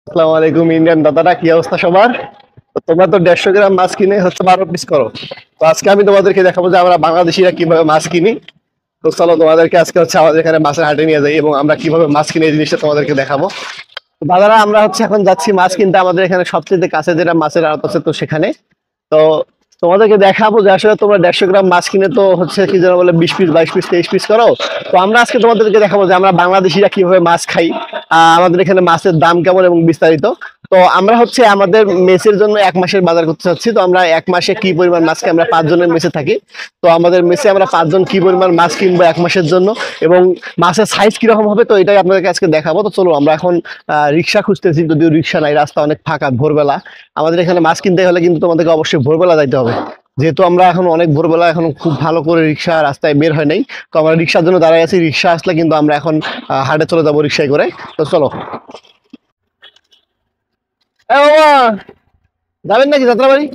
আসসালামু আলাইকুম ইন্ডিয়ান দাদারা, কি অবস্থা সবার? তো তোমরা তো 150 গ্রাম মাছ কিনে হচ্ছে 12 পিস করো। তো আজকে আমি তোমাদেরকে দেখাবো যে আমরা বাংলাদেশিরা কিভাবে মাছ কিনি। তো চলো তোমাদেরকে আজকে হচ্ছে আমাদের এখানে মাছের হাটে নিয়ে যাই এবং আমরা কিভাবে মাছ কিনে এই জিনিসটা তোমাদেরকে দেখাবো। তো দাদারা, আমরা হচ্ছে এখন যাচ্ছি মাছ কিনতে আমাদের এখানে সবচেয়ে কাছে যেটা মাছের আড়ত আছে, তো সেখানে। তো তোমাদেরকে দেখাবো যে আসলে তোমরা 150 গ্রাম মাছ কিনে তো হচ্ছে কি যেন বলে 20 পিস 22 পিস 23 পিস করো। তো আমরা আজকে তোমাদেরকে দেখাবো যে আমরা বাংলাদেশিরা কিভাবে মাছ খাই, আমাদের এখানে মাছের দাম কেমন এবং বিস্তারিত। তো আমরা হচ্ছে আমাদের মেসের জন্য 1 মাসের বাজার করতে চাচ্ছি। তো আমরা 1 মাসে কি পরিমাণ মাছ খাই, আমরা 5 জনের মেসে থাকি। তো আমাদের মেসে আমরা 5 জন কি পরিমাণ মাছ কিনবো 1 মাসের জন্য এবং মাছের সাইজ কিরকম হবে, তো এটাই আপনাদেরকে আজকে দেখাবো। তো চলো আমরা এখন রিক্সা খুঁজতেছি, যদিও রিক্সা নাই, রাস্তা অনেক ফাঁকা ভোরবেলা। আমাদের এখানে মাছ কিনতে হলে কিন্তু তোমাদেরকে অবশ্যই ভোরবেলা যাইতে হবে, যেহেতু আমরা এখন অনেক ভোরবেলা, এখন খুব ভালো করে রিক্সা রাস্তায় বের হয় নাই। তো আমরা রিক্সার জন্য দাঁড়াই আছি, রিক্সা আসলে কিন্তু আমরা এখন হাটে চলে যাবো রিক্সায় করে। তো চলো। এ বাবা, যাবেন নাকি যাত্রাবাড়ি?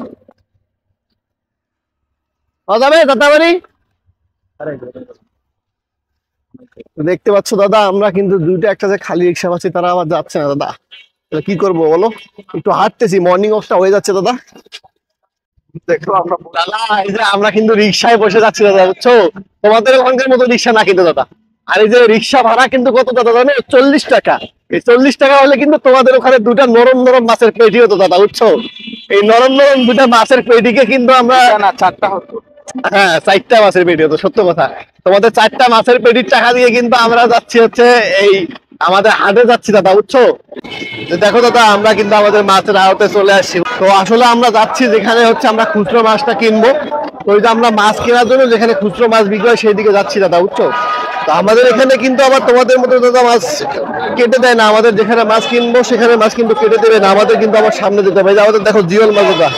ও যাবে যাত্রাবাড়ি। দেখতে পাচ্ছ দাদা, আমরা কিন্তু দুইটা একটা যে খালি রিক্সা পাচ্ছি, তারা আবার যাচ্ছে না দাদা। তাহলে কি করবো বলো? একটু হাঁটতেছি, মর্নিং ওয়াকটা হয়ে যাচ্ছে দাদা। দেখো আমরা দাদা, এই যে আমরা কিন্তু রিক্সায় বসে যাচ্ছি দাদা, বুঝছো? তোমাদের ওখানকার মতো রিক্সা না কিন্তু দাদা। আর এই যে রিক্সা ভাড়া কিন্তু কত দাদা জানো? 40 টাকা। এই 40 টাকা হলে কিন্তু তোমাদের ওখানে দুটা নরম নরম মাছের পেটি হতো দাদা, বুঝছো? এই নরম নরম দুটা মাছের পেটিকে কিন্তু আমরা, না 4টা হতো। হ্যাঁ, 4টা মাছের পেটি হতো, সত্য কথা। তোমাদের 4টা মাছের পেটির টাকা দিয়ে কিন্তু আমরা যাচ্ছি হচ্ছে এই আমাদের হাটে যাচ্ছি দাদা, বুঝছো? তো দেখো দাদা, আমরা কিন্তু আমাদের মাছের আড়তে চলে আসছি। তো আসলে আমরা যাচ্ছি যেখানে হচ্ছে আমরা খুচরো মাছটা কিনবো। তো ওই যে আমরা মাছ কেনার জন্য যেখানে খুচরো মাছ বিক্রি হয় সেই দিকে যাচ্ছি দাদা, বুঝছো? তো আমাদের এখানে কিন্তু আবার তোমাদের মতো দাদা মাছ কেটে দেয় না। আমাদের যেখানে মাছ কিনবো সেখানে মাছ কিন্তু কেটে দেবে না, আমাদের কিন্তু আবার সামনে যেতে হবে। এই যে আমাদের দেখো জিওল মাছ দাদা,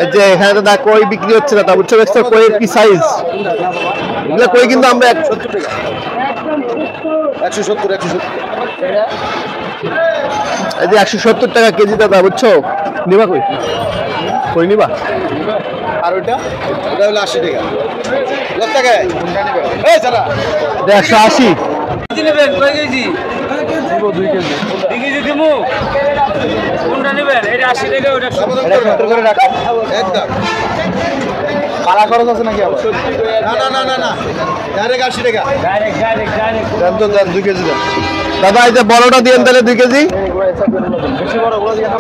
এই যে এখানে দাদা কই বিক্রি হচ্ছে দাদা, বুঝছো? দেখছো কইয়ের কি সাইজ? এগুলো কই কিন্তু আমরা 170 এই যে 170 টাকা কেজি দাদা, বুঝছো? নিবা কই? কই নিবা? আর ওটা ওটা হলো 80 টাকা। কত টাকায়? এই সারা 180 কেজি নেবেন। কয় কেজি? দিব 2 কেজি। 2 কেজি দিমু। কোনটা নেবেন? এটা 80 টাকা, ওটা 70 করে রাখো একদম। ভাড়া খরচ আছে নাকি আবার? না না না না, ডাইরেক্ট 80 টাকা। ডাইরেক্ট দেন তো, দেন 2 কেজি দেন দাদা। এই যে বড়টা দিয়েন তাহলে 2 কেজি।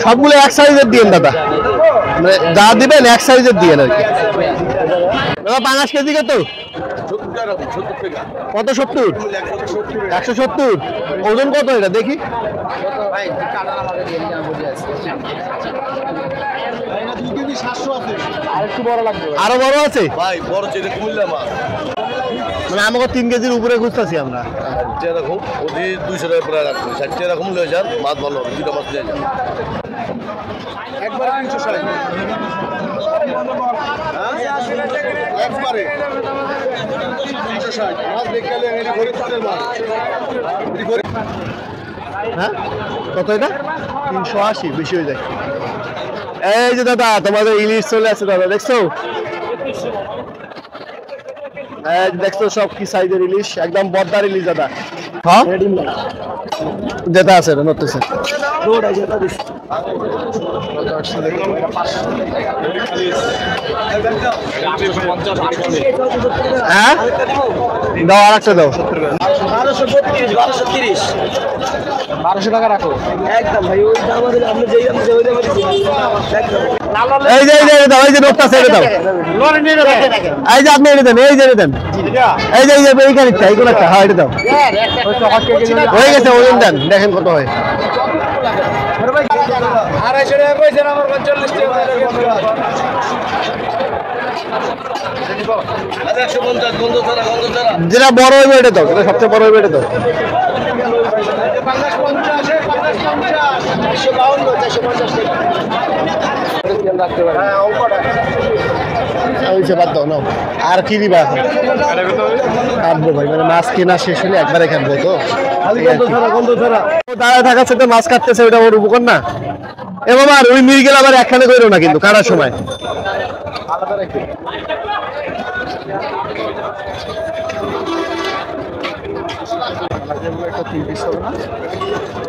সবগুলো এক সাইজের দিয়েন দাদা, মানে যা দিবেন এক সাইজের দিয়েন আর কি। দাদা 5 কেজি কত? কত? 70? 170? ওজন কত এটা দেখি? আরো বড় আছে ভাই, বড় চেয়ে কুমিল্লা মাছ। মানে আমাকে 3 কেজির উপরে খুঁজতেছি আমরা। যেরকম ওদের 200 টাকা প্রায় রাখবে, 60 টাকা এরকম লয়ে যান, মাছ ভালো হবে, দুটো মাছ দিয়ে যান একবারে 360। একবারে 360 মাছ দেখলে এর ঘরে মাছ। হ্যাঁ, কত এটা? 380, বেশি হয়ে যায়। এই যে দাদা, তোমাদের ইলিশ চলে আসছে দাদা, দেখছো? দেখছো সব কি সাইজের ইলিশ, একদম বড়দার ইলিশ দাদা। হ্যাঁ, যেটা আছে নড়তেছে। হ্যাঁ, দাও আর একটা দাও। 1230 টাকা রাখো একদম ভাই। ওই দাম আপনি যেই দাম ওই দাম এই যে দাও, এই যে নোটটা ছেড়ে দাও। এই যে আপনি এটা দেন, এই যে এটা দেন, এই যে এই গাড়িটা, এইগুলো একটা। হ্যাঁ, এটা দাও, হয়ে গেছে। ওজন দেন, দেখেন কত হয়। 250 টাকা কইছেন, আমার 45 টাকা। যেটা বড় হইবে এটা দাও, যেটা সবচেয়ে বড় হইবে এটা দাও। আর কি দিবা এখন? কাটবো ভাই, মানে মাছ কেনা শেষ হলে একবারে কাটবো। তো দাঁড়ায় থাকার সাথে মাছ কাটতেছে, ওটা ওর উপকার না। এ বাবা, ওই মির্গেল আবার একখানে করো না কিন্তু কাটার সময়।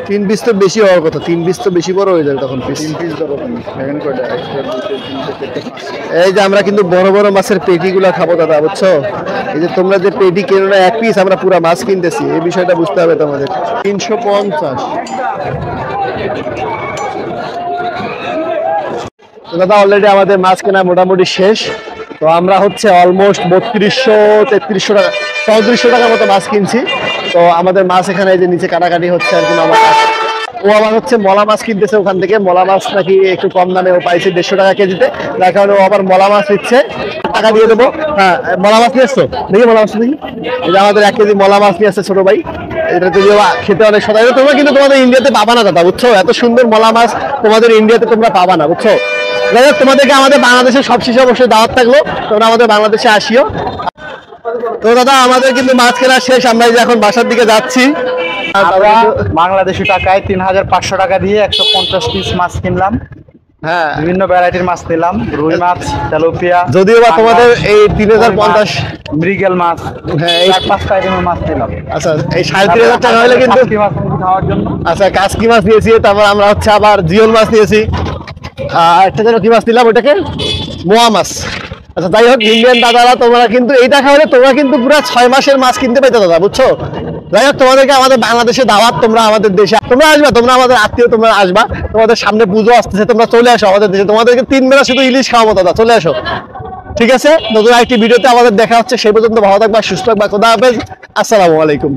3 পিস তো বেশি হওয়ার কথা, 3 পিস তো বেশি বড় হয়ে যাবে তখন পিস। এই যে আমরা কিন্তু বড় বড় মাছের পেটিগুলো খাবো দাদা, বুঝছো? এই যে তোমরা যে পেটি কেনো না 1 পিস, আমরা পুরো মাছ কিনতেছি, এই বিষয়টা বুঝতে হবে তোমাদের। 350। তো দাদা অলরেডি আমাদের মাছ কেনা মোটামুটি শেষ। তো আমরা হচ্ছে অলমোস্ট 3200 3300 টাকা 3400 টাকার মতো মাছ কিনছি। তো আমাদের মাছ এখানে এই যে নিচে কাটাকাটি হচ্ছে আর কি। ও আবার হচ্ছে মলা মাছ কিনতেছে ওখান থেকে, মলা মাছ নাকি একটু কম দামে ও পাইছে 150 টাকা কেজিতে, যার কারণে ও আবার মলা মাছ নিচ্ছে, টাকা দিয়ে দেবো। হ্যাঁ মলা মাছ নিয়ে আসছো, দেখি মলা মাছ দেখি। এই যে আমাদের 1 কেজি মলা মাছ নিয়ে আসছে ছোট ভাই। এটা তো খেতে অনেক সদাই, তোমরা কিন্তু তোমাদের ইন্ডিয়াতে পাবা না দাদা, বুঝছো? এত সুন্দর মলা মাছ তোমাদের ইন্ডিয়াতে তোমরা পাবা না, বুঝছো? যাই হোক, তোমাদেরকে আমাদের বাংলাদেশের সব শেষে অবশ্যই দাওয়াত থাকলো, তোমরা আমাদের বাংলাদেশে আসিও। তো দাদা আমাদের কিন্তু মাছ কেনা শেষ, আমরা এই যে এখন বাসার দিকে যাচ্ছি। বাংলাদেশি টাকায় 3500 টাকা দিয়ে 150 পিস মাছ কিনলাম। হ্যাঁ বিভিন্ন ভ্যারাইটির মাছ নিলাম, রুই মাছ, তেলাপিয়া, যদিও বা তোমাদের এই 3050 মৃগেল মাছ, হ্যাঁ 4-5 আইটেমের মাছ নিলাম। আচ্ছা এই 3500 টাকা হলে কিন্তু খাওয়ার জন্য। আচ্ছা কাসকি মাছ নিয়েছি, তারপর আমরা হচ্ছে আবার জিওল মাছ নিয়েছি, একটা যেন কি মাছ নিলাম ওটাকে, মোয়া মাছ। আচ্ছা যাই হোক, ইন্ডিয়ান দাদারা তোমরা কিন্তু এই টাকা হলে তোমরা কিন্তু পুরো 6 মাসের মাছ কিনতে পেতে দাদা, বুঝছো? যাই হোক, তোমাদেরকে আমাদের বাংলাদেশে দাওয়াত, তোমরা আমাদের দেশে তোমরা আসবা, তোমরা আমাদের আত্মীয়, তোমরা আসবা। তোমাদের সামনে পুজো আসতেছে, তোমরা চলে আসো আমাদের দেশে, তোমাদেরকে 3 বেলা শুধু ইলিশ খাওয়াবো দাদা, চলে আসো। ঠিক আছে, নতুন একটি ভিডিওতে আমাদের দেখা হচ্ছে, সেই পর্যন্ত ভালো থাকবা, সুস্থ থাকবা, খোদা হাফেজ, আসসালামু আলাইকুম।